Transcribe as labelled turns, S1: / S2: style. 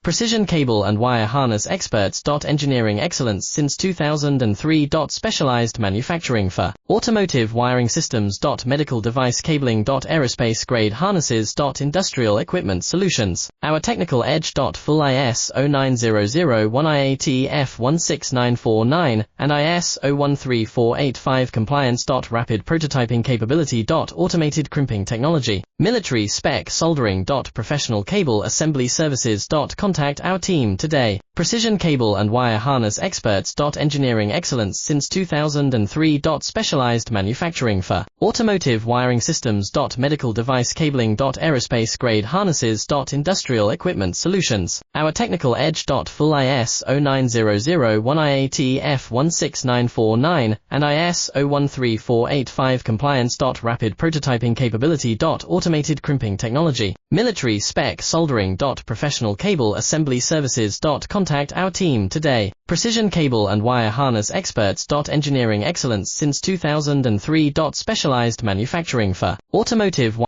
S1: Precision cable and wire harness experts. Engineering excellence since 2003. Specialized manufacturing for automotive wiring systems. Medical device cabling. Aerospace grade harnesses. Industrial equipment solutions. Our technical edge. Full ISO 9001 IAT F16949 and ISO 13485 compliance. Rapid prototyping capability. Automated crimping technology. Military spec soldering. Professional cable assembly services. Contact our team today. Precision cable and wire harness experts. Engineering excellence since 2003. Specialized manufacturing for automotive wiring systems. Medical device cabling. Aerospace grade harnesses. Industrial equipment solutions. Our technical edge. Full ISO 9001 IAT F16949 and ISO 13485 compliance. Rapid prototyping capability. Automated crimping technology. Military spec soldering. Professional cable assembly services. Contact our team today. Precision cable and wire harness experts. Engineering excellence since 2003. Specialized manufacturing for automotive